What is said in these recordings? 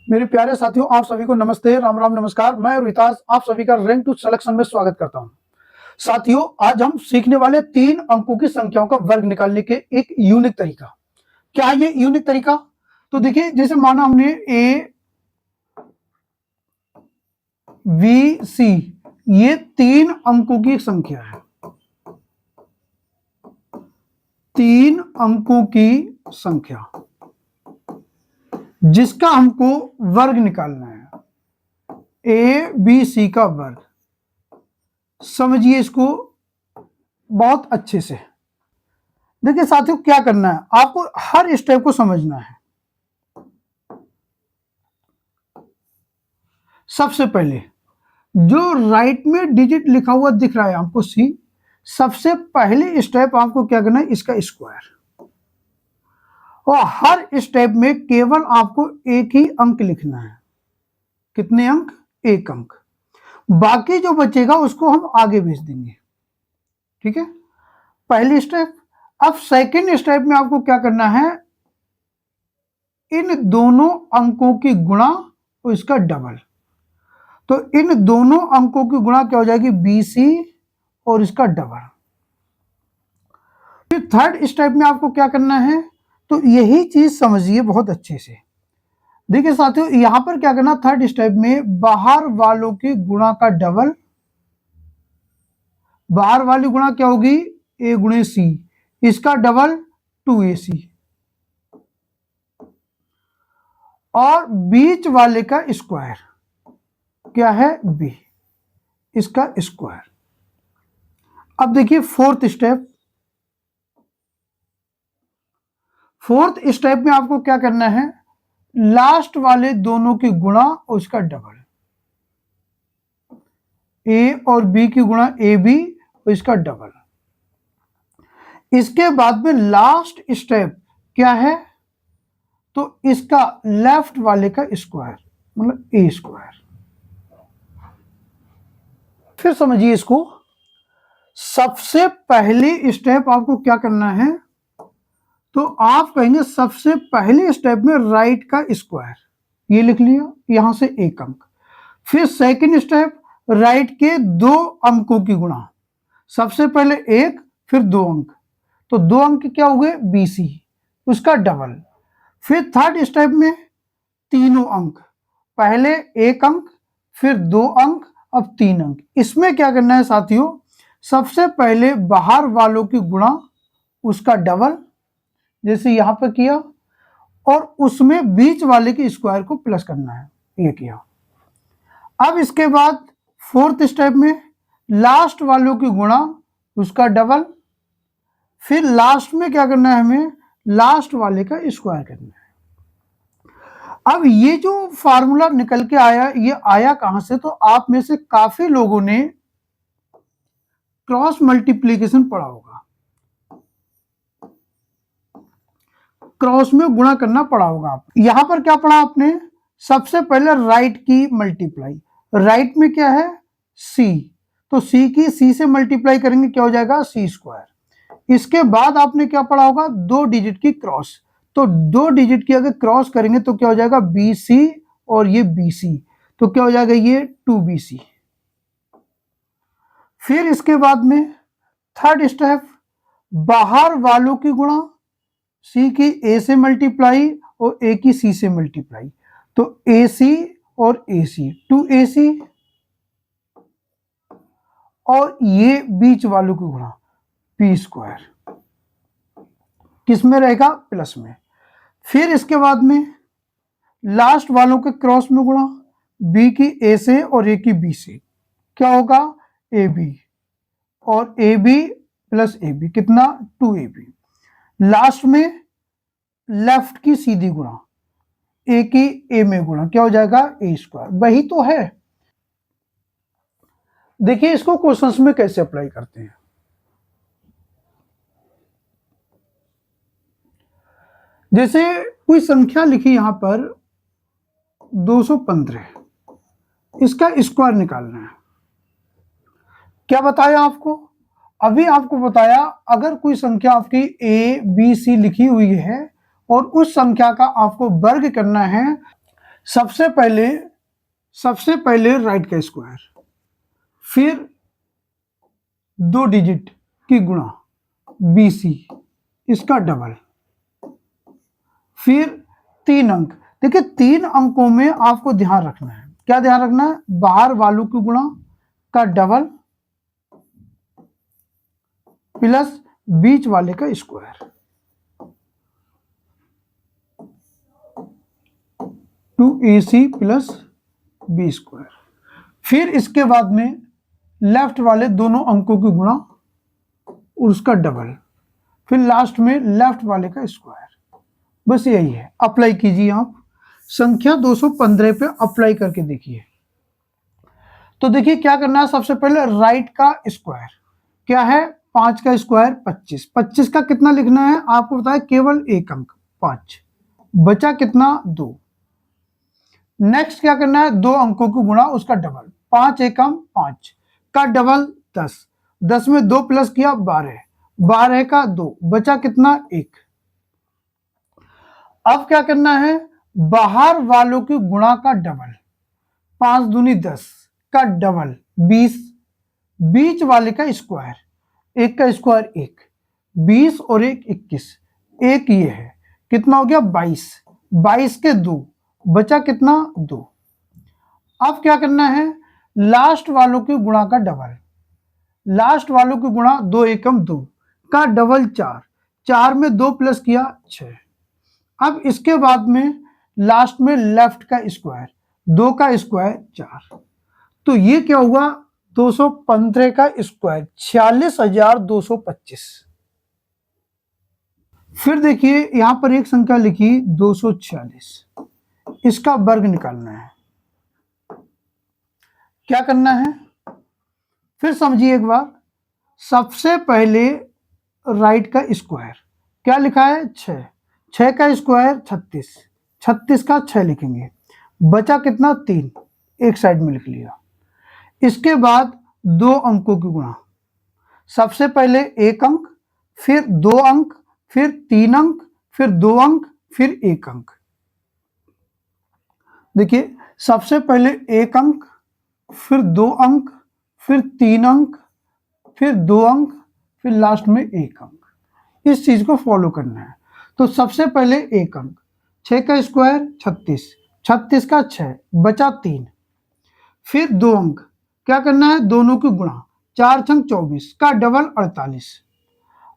मेरे प्यारे साथियों, आप सभी को नमस्ते, राम राम, नमस्कार। मैं रोहितास आप सभी का रैंक टू सिलेक्शन में स्वागत करता हूं। साथियों, आज हम सीखने वाले 3 अंकों की संख्याओं का वर्ग निकालने के एक यूनिक तरीका। क्या है ये यूनिक तरीका? तो देखिए, जैसे माना हमने ए बी सी, ये 3 अंकों की एक संख्या है। 3 अंकों की संख्या जिसका हमको वर्ग निकालना है, ए बी सी का वर्ग। समझिए इसको बहुत अच्छे से। देखिए साथियों, क्या करना है, आपको हर स्टेप को समझना है। सबसे पहले जो राइट में डिजिट लिखा हुआ दिख रहा है आपको सी, सबसे पहले स्टेप आपको क्या करना है, इसका स्क्वायर। और हर स्टेप में केवल आपको एक ही अंक लिखना है। कितने अंक? एक अंक। बाकी जो बचेगा उसको हम आगे भेज देंगे। ठीक है, पहली स्टेप। अब सेकंड स्टेप में आपको क्या करना है, इन दोनों अंकों की गुणा और इसका डबल। तो इन दोनों अंकों की गुणा क्या हो जाएगी, BC और इसका डबल। फिर थर्ड स्टेप में आपको क्या करना है, तो यही चीज समझिए बहुत अच्छे से। देखिए साथियों, यहां पर क्या करना, थर्ड स्टेप में बाहर वालों की गुणा का डबल। बाहर वाली गुणा क्या होगी, A गुणे C, इसका डबल 2AC। और बीच वाले का स्क्वायर क्या है, B, इसका स्क्वायर। अब देखिए फोर्थ स्टेप। फोर्थ स्टेप में आपको क्या करना है, लास्ट वाले दोनों की गुणा और उसका डबल। A और B की गुणा AB और इसका डबल। इसके बाद में लास्ट स्टेप क्या है, तो इसका लेफ्ट वाले का स्क्वायर, मतलब A स्क्वायर। फिर समझिए इसको। सबसे पहली स्टेप आपको क्या करना है, तो आप कहेंगे सबसे पहले स्टेप में राइट का स्क्वायर, ये लिख लिया, यहां से एक अंक। फिर सेकंड स्टेप, राइट के 2 अंकों की गुणा। सबसे पहले एक, फिर 2 अंक, तो 2 अंक क्या हुए, BC, उसका डबल। फिर थर्ड स्टेप में तीनों अंक, पहले 1 अंक, फिर 2 अंक, अब 3 अंक। इसमें क्या करना है साथियों, सबसे पहले बाहर वालों की गुणा, उसका डबल, जैसे यहां पर किया, और उसमें बीच वाले के स्क्वायर को प्लस करना है, ये किया। अब इसके बाद फोर्थ स्टेप में लास्ट वालों की गुणा, उसका डबल। फिर लास्ट में क्या करना है, हमें लास्ट वाले का स्क्वायर करना है। अब ये जो फार्मूला निकल के आया, ये आया कहां से, तो आप में से काफी लोगों ने क्रॉस मल्टीप्लीकेशन पढ़ा होगा, क्रॉस में गुणा करना पड़ा होगा। आप यहां पर क्या पढ़ा आपने, सबसे पहले राइट की मल्टीप्लाई। राइट में क्या है, C, तो C की C से मल्टीप्लाई करेंगे, क्या हो जाएगा, C स्क्वायर। इसके बाद आपने क्या पढ़ा होगा, 2 डिजिट की क्रॉस। तो 2 डिजिट की अगर क्रॉस करेंगे तो क्या हो जाएगा, BC और ये BC, तो क्या हो जाएगा, ये 2BC। फिर इसके बाद में थर्ड स्टेप, बाहर वालों की गुणा, C की A से मल्टीप्लाई और A की C से मल्टीप्लाई, तो AC और AC 2AC। और ये बीच वालों की गुणा, B स्क्वायर, किस में रहेगा, प्लस में। फिर इसके बाद में लास्ट वालों के क्रॉस में गुणा, B की A से और A की B से, क्या होगा, AB, और AB प्लस AB कितना, 2AB। लास्ट में लेफ्ट की सीधी गुणा, A की A में गुणा, क्या हो जाएगा, A स्क्वायर। वही तो है। देखिए इसको क्वेश्चंस में कैसे अप्लाई करते हैं। जैसे कोई संख्या लिखी यहां पर 215, इसका स्क्वायर निकालना है। क्या बताया आपको, अभी आपको बताया, अगर कोई संख्या आपकी A B C लिखी हुई है और उस संख्या का आपको वर्ग करना है, सबसे पहले राइट का स्क्वायर, फिर 2 डिजिट की गुणा BC, इसका डबल, फिर 3 अंक। देखिए 3 अंकों में आपको ध्यान रखना है, क्या ध्यान रखना है? बाहर वालों की गुणा का डबल प्लस बीच वाले का square, 2AC plus B square. फिर इसके बाद में लेफ्ट वाले दोनों अंकों की गुणा और उसका डबल, फिर लास्ट में लेफ्ट वाले का स्क्वायर। बस यही है। अप्लाई कीजिए आप संख्या 215 पे अप्लाई करके देखिए। तो देखिए क्या करना है, सबसे पहले राइट का स्क्वायर क्या है? 5 का स्क्वायर 25, 25 का कितना लिखना है आपको बताया? केवल एक अंक 5, बचा कितना? 2। नेक्स्ट क्या करना है? 2 अंकों की गुणा उसका डबल, 5 एकम 5 का डबल 10, 10 में 2 प्लस किया 12, 12 का 2, बचा कितना? 1। अब क्या करना है? बाहर वालों की गुणा का डबल, 5 दूनी 10 का डबल 20, बीच वाले का स्क्वायर, 1 का स्क्वायर 1, 20 और 1 21, 1 ये है, कितना हो गया? 22, 22 के 2, बचा कितना? 2। अब क्या करना है? लास्ट वालों की गुणा का डबल, लास्ट वालों की गुणा 2 एकम 2 का डबल 4, 4 में 2 प्लस किया 6। अब इसके बाद में लास्ट में लेफ्ट का स्क्वायर, 2 का स्क्वायर 4, तो ये क्या हुआ? 215 का स्क्वायर 46,225। फिर देखिए यहां पर एक संख्या लिखी 246, इसका वर्ग निकालना है। क्या करना है? फिर समझिए एक बार, सबसे पहले राइट का स्क्वायर क्या लिखा है? 6, 6 का स्क्वायर 36, 36 का 6 लिखेंगे, बचा कितना? 3, एक साइड में लिख लिया। इसके बाद 2 अंकों की गुणा, सबसे पहले 1 अंक, फिर 2 अंक, फिर 3 अंक, फिर 2 अंक, फिर 1 अंक। देखिए सबसे पहले 1 अंक, फिर 2 अंक, फिर 3 अंक, फिर 2 अंक, फिर लास्ट में 1 अंक। इस चीज को फॉलो करना है। तो सबसे पहले 1 अंक, 6 का स्क्वायर 36, 36 का 6, बचा 3। फिर 2 अंक, क्या करना है? दोनों की गुणा, 4 छंग 24 का डबल 48,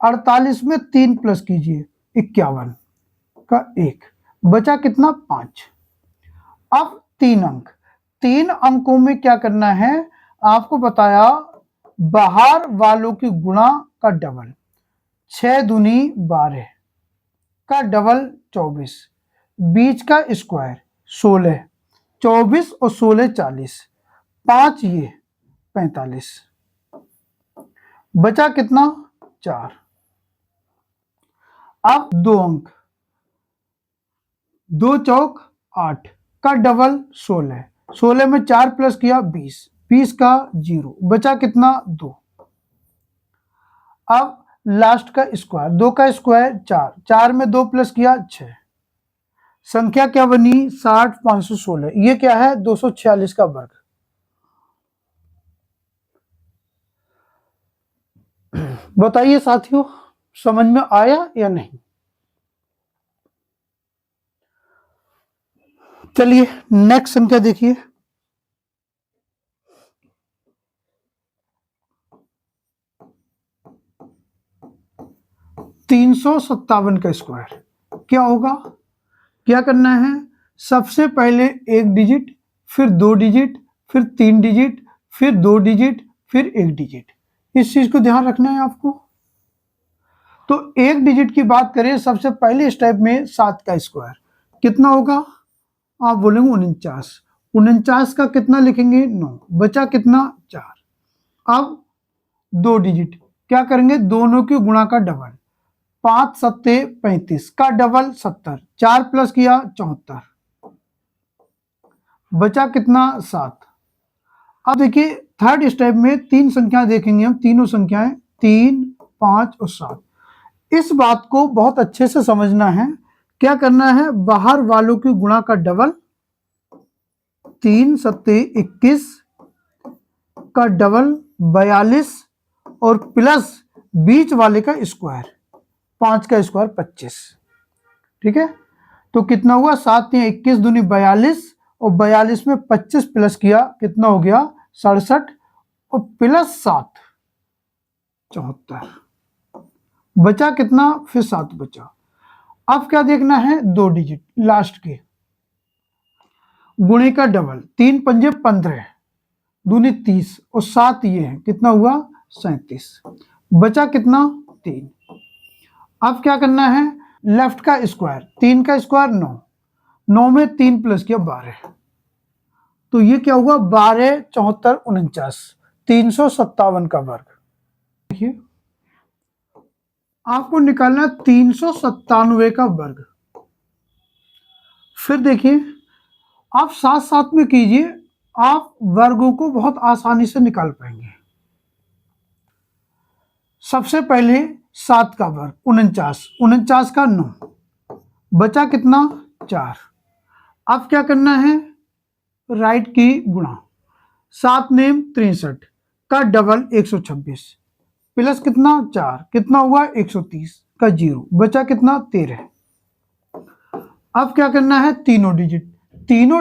48 में 3 प्लस कीजिए 51 का 1, बचा कितना? 5। अब 3 अंक, 3 अंकों में क्या करना है आपको बताया? बाहर वालों की गुणा का डबल, 6 दूनी 12 का डबल 24, बीच का स्क्वायर 16, 24 और 16 40, 5 ये 45, बचा कितना? 4। अब 2 अंक, 2 चौक 8 का डबल 16, 16 में 4 प्लस किया 20, 20 का 0, बचा कितना? 2। अब लास्ट का स्क्वायर, 2 का स्क्वायर 4, 4 में 2 प्लस किया 6, संख्या क्या बनी? 60 516। ये क्या है? 246 का वर्ग। बताइए साथियों, समझ में आया या नहीं? चलिए नेक्स्ट संख्या देखिए। 357 का स्क्वायर क्या होगा? क्या करना है? सबसे पहले 1 डिजिट, फिर 2 डिजिट, फिर 3 डिजिट, फिर 2 डिजिट, फिर 1 डिजिट। इस चीज को ध्यान रखना है आपको। तो 1 डिजिट की बात करें, सबसे पहले स्टेप में 7 का स्क्वायर कितना होगा? आप बोलेंगे 49, 49 का कितना लिखेंगे? 9, बचा कितना? 4। अब 2 डिजिट क्या करेंगे? दोनों की गुणा का डबल, 5 सत्ते 35 का डबल 70, 4 प्लस किया 74, बचा कितना? 7। अब देखिए थर्ड स्टेप में 3 संख्याएं देखेंगे हम, तीनों संख्याएं 3, 5 और 7। इस बात को बहुत अच्छे से समझना है। क्या करना है? बाहर वालों की गुणा का डबल 3 सत्ते 21 का डबल 42 और प्लस बीच वाले का स्क्वायर, 5 का स्क्वायर 25। ठीक है, तो कितना हुआ 7 या 21 दूनी 42 और 42 में 25 प्लस किया कितना हो गया 67 और प्लस 7 74, बचा कितना फिर 7 बचा। अब क्या देखना है 2 डिजिट लास्ट के गुणे का डबल, 3 पंजे 15 दूनी 30 और 7 ये है कितना हुआ 37, बचा कितना 3। अब क्या करना है लेफ्ट का स्क्वायर, 3 का स्क्वायर 9, 9 में 3 प्लस किया 12, तो ये क्या हुआ 12 74 49, 357 का वर्ग। देखिए आपको निकालना 397 का वर्ग। फिर देखिए आप साथ साथ में कीजिए, आप वर्गों को बहुत आसानी से निकाल पाएंगे। सबसे पहले 7 का वर्ग 49, 49 का 9, बचा कितना 4। अब क्या करना है राइट की गुणा, 7 नेम 63 का डबल 126 प्लस कितना 4 कितना हुआ 130 का 0, बचा कितना 13। अब क्या करना है तीनों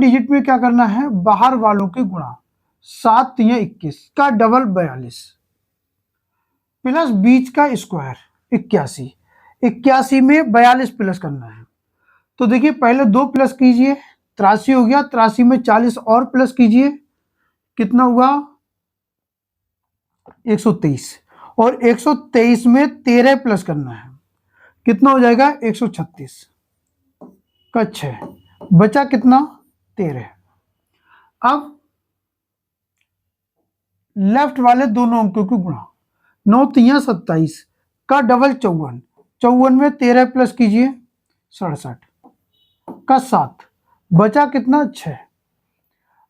डिजिट में क्या करना है बाहर वालों के गुणा, 7 या 21 का डबल 42 प्लस बीच का स्क्वायर 81, 81 में 42 प्लस करना है। तो देखिए पहले 2 प्लस कीजिए 83 हो गया, 83 में 40 और प्लस कीजिए कितना हुआ 123 और 123 में 13 प्लस करना है कितना हो जाएगा 136 का 6, बचा कितना 13। अब लेफ्ट वाले दोनों अंकों की गुणा, 9 तिया 27 का डबल 54, 54 में 13 प्लस कीजिए 67 का 7, बचा कितना 6।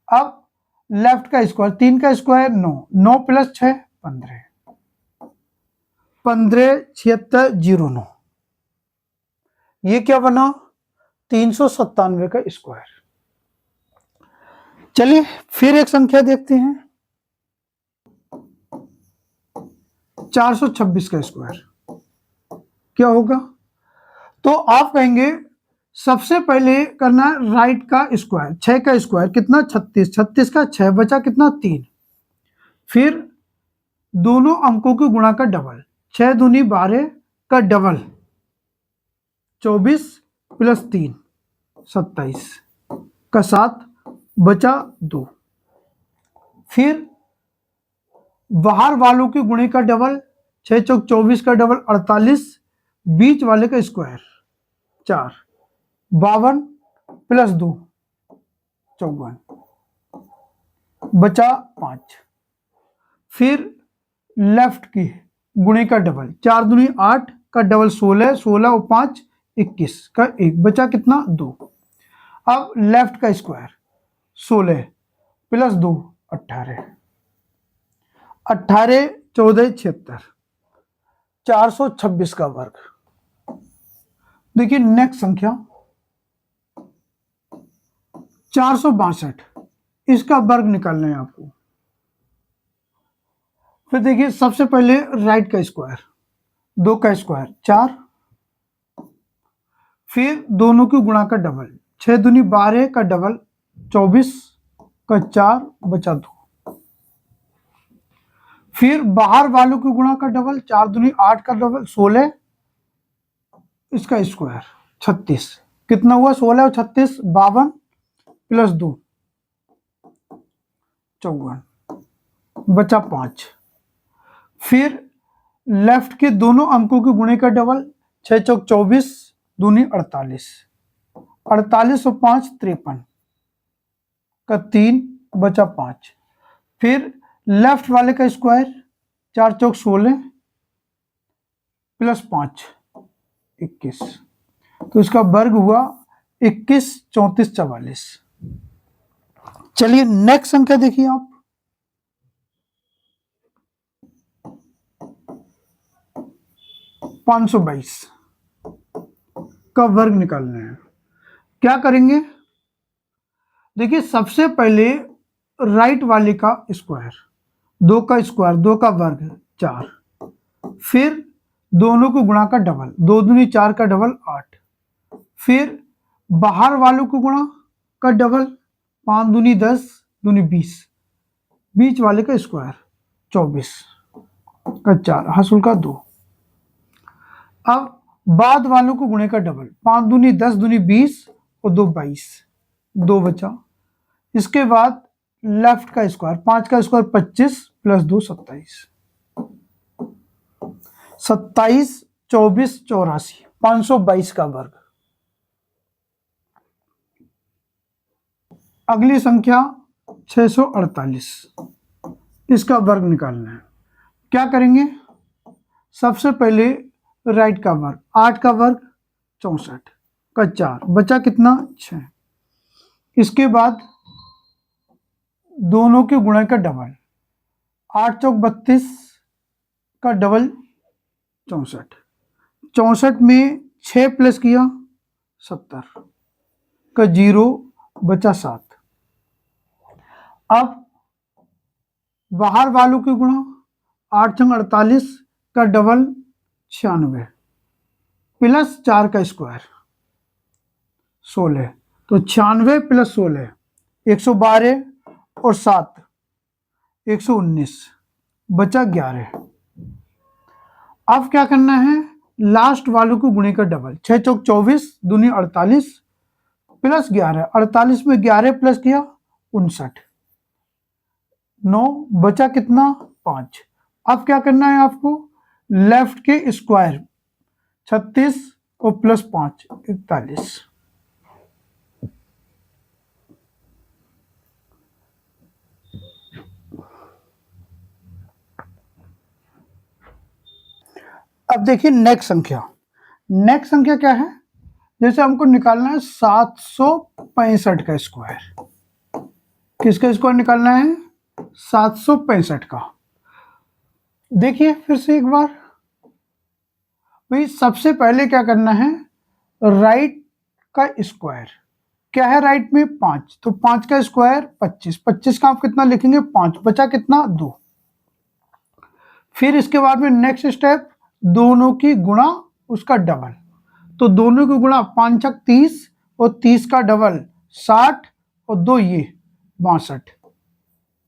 अब लेफ्ट का स्क्वायर, 3 का स्क्वायर 9, 9 प्लस 6 15, 15 76 09, ये क्या बना 397 का स्क्वायर। चलिए फिर एक संख्या देखते हैं 426 का स्क्वायर क्या होगा। तो आप कहेंगे सबसे पहले करना राइट का स्क्वायर, 6 का स्क्वायर कितना 36, 36 का 6 बचा कितना 3, फिर दोनों अंकों के गुणा का डबल, 6 दूनी 12 का डबल 24 प्लस 3 27 का 7, बचा 2। फिर बाहर वालों के गुणे का डबल, 6 चौक 24 का डबल 48, बीच वाले का स्क्वायर 4, 52 प्लस 2 54, बचा 5। फिर लेफ्ट की गुणे का डबल, 4 दूनी 8 का डबल 16, 16 और 5 21 का 1, बचा कितना 2। अब लेफ्ट का स्क्वायर 16 प्लस 2 18, 18 14 76, 426 का वर्ग। देखिए नेक्स्ट संख्या 462, इसका वर्ग निकालना है आपको। फिर देखिए सबसे पहले राइट का स्क्वायर, 2 का स्क्वायर 4, फिर दोनों की गुणा का डबल, 6 दूनी 12 का डबल 24 का 4, बचा 2। फिर बाहर वालों की गुणा का डबल, 4 दूनी 8 का डबल 16, इसका स्क्वायर 36, कितना हुआ 16 और 36 52 प्लस 2 54, बचा 5। फिर लेफ्ट के दोनों अंकों के गुणे का डबल, 6 चौक 24 दूनी 48, 48 और 5 53 का 3, बचा 5। फिर लेफ्ट वाले का स्क्वायर, 4 चौक 16 प्लस 5 21, तो इसका वर्ग हुआ 21 34 44। चलिए नेक्स्ट संख्या देखिए आप 522 का वर्ग निकालना है। क्या करेंगे देखिए सबसे पहले राइट वाले का स्क्वायर, 2 का स्क्वायर, 2 का वर्ग 4, फिर दोनों को गुणा का डबल, 2 दूनी 4 का डबल 8, फिर बाहर वालों को गुणा का डबल, 5 दूनी 10 दूनी 20, बीच वाले का स्क्वायर 24 का 4, हासिल का 2। अब बाद वालों को गुणे का डबल, 5 दूनी 10 दूनी 20 और 2 22, 2 बचा। इसके बाद लेफ्ट का स्क्वायर, 5 का स्क्वायर 25 प्लस 2 27, 27 24 84, 522 का वर्ग। अगली संख्या 648, इसका वर्ग निकालना है। क्या करेंगे, सबसे पहले राइट का वर्ग, 8 का वर्ग 64 का 4, बचा कितना 6। इसके बाद दोनों के गुणे का डबल, 8 चौक 32 का डबल 64, 64 में 6 प्लस किया 70 का 0, बचा 7। अब बाहर वालों के गुणा, 8 छंग 48 का डबल 96 प्लस 4 का स्क्वायर 16, तो 96 प्लस 16 112 और 7 119, बचा 11। अब क्या करना है, लास्ट वालों को गुणे का डबल, 6 चौक 24 दूनी 48 प्लस 11, 48 में 11 प्लस किया 59, 9, बचा कितना 5। अब क्या करना है आपको, लेफ्ट के स्क्वायर 36 और प्लस 5 41। अब देखिए नेक्स्ट संख्या, नेक्स्ट संख्या क्या है, जैसे हमको निकालना है 765 का स्क्वायर। किसका स्क्वायर निकालना है, 765 का। देखिए फिर से एक बार, भाई सबसे पहले क्या करना है, राइट का स्क्वायर क्या है, राइट में 5, तो 5 का स्क्वायर 25, 25 का आप कितना लिखेंगे 5, बचा कितना 2। फिर इसके बाद में नेक्स्ट स्टेप, दोनों की गुणा उसका डबल, तो दोनों की गुणा 5 छक 30 और 30 का डबल 60 और 2 ये 62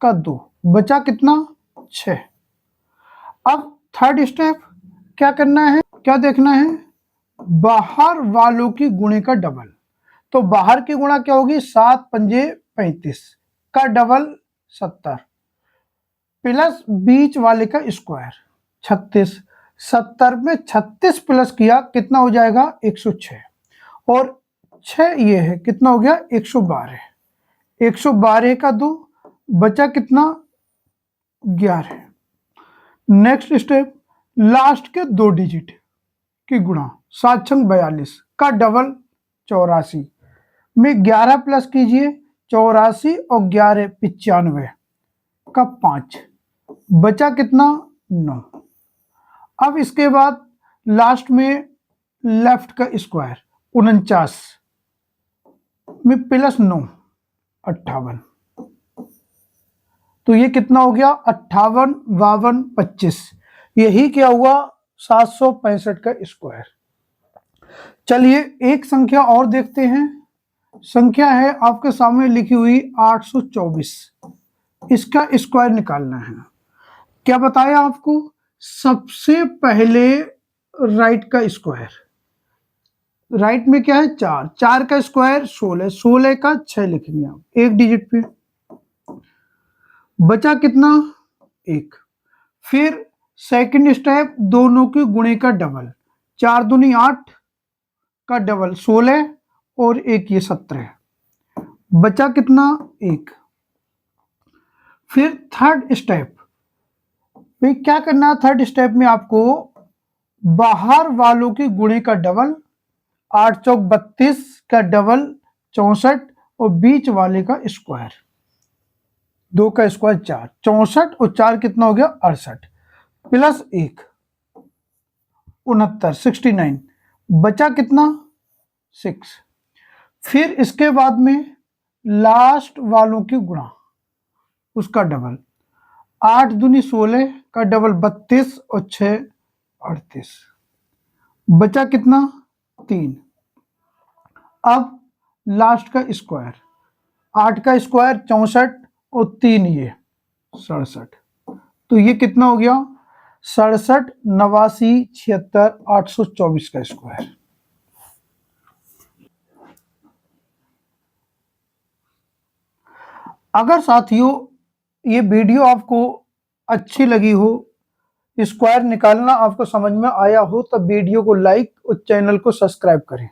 का 2, बचा कितना 6। अब थर्ड स्टेप क्या करना है, क्या देखना है, बाहर वालों की गुणे का डबल, तो बाहर की गुणा क्या होगी, 7 पंजे 35 का डबल 70 प्लस बीच वाले का स्क्वायर 36, 70 में 36 प्लस किया कितना हो जाएगा 106, और 6 ये है कितना हो गया 112, 112 का 2, बचा कितना 11। नेक्स्ट स्टेप, लास्ट के 2 डिजिट की गुणा, 7 छंग 42 का डबल 84 में 11 प्लस कीजिए 84 और 11 95 का 5, बचा कितना 9। अब इसके बाद लास्ट में लेफ्ट का स्क्वायर 49 में प्लस 9 58, तो ये कितना हो गया 58 52 25, यही क्या हुआ 765 का स्क्वायर। चलिए एक संख्या और देखते हैं, संख्या है आपके सामने लिखी हुई 824, इसका स्क्वायर निकालना है। क्या बताया आपको, सबसे पहले राइट का स्क्वायर, राइट में क्या है 4, 4 का स्क्वायर 16, 16 का 6 लिखेंगे आप एक डिजिट पे, बचा कितना 1। फिर सेकंड स्टेप, दोनों के गुणे का डबल, 4 दूनी 8 का डबल 16 और 1 ये 17, बचा कितना 1। फिर थर्ड स्टेप, भाई क्या करना है, थर्ड स्टेप में आपको बाहर वालों के गुणे का डबल, 8 चौक 32 का डबल 64 और बीच वाले का स्क्वायर, 2 का स्क्वायर 4, 64 और 4 कितना हो गया 68 प्लस 1 69 69, बचा कितना 6। फिर इसके बाद में लास्ट वालों की गुणा, उसका डबल। 8 दूनी 16 का डबल 32 और 6 38। बचा कितना? 3। अब लास्ट का स्क्वायर, 8 का स्क्वायर 64 और 3 ये 67। तो ये कितना हो गया? 67, 89, 76, 824 का स्क्वायर। अगर साथियों ये वीडियो आपको अच्छी लगी हो, स्क्वायर निकालना आपको समझ में आया हो, तो वीडियो को लाइक और चैनल को सब्सक्राइब करें।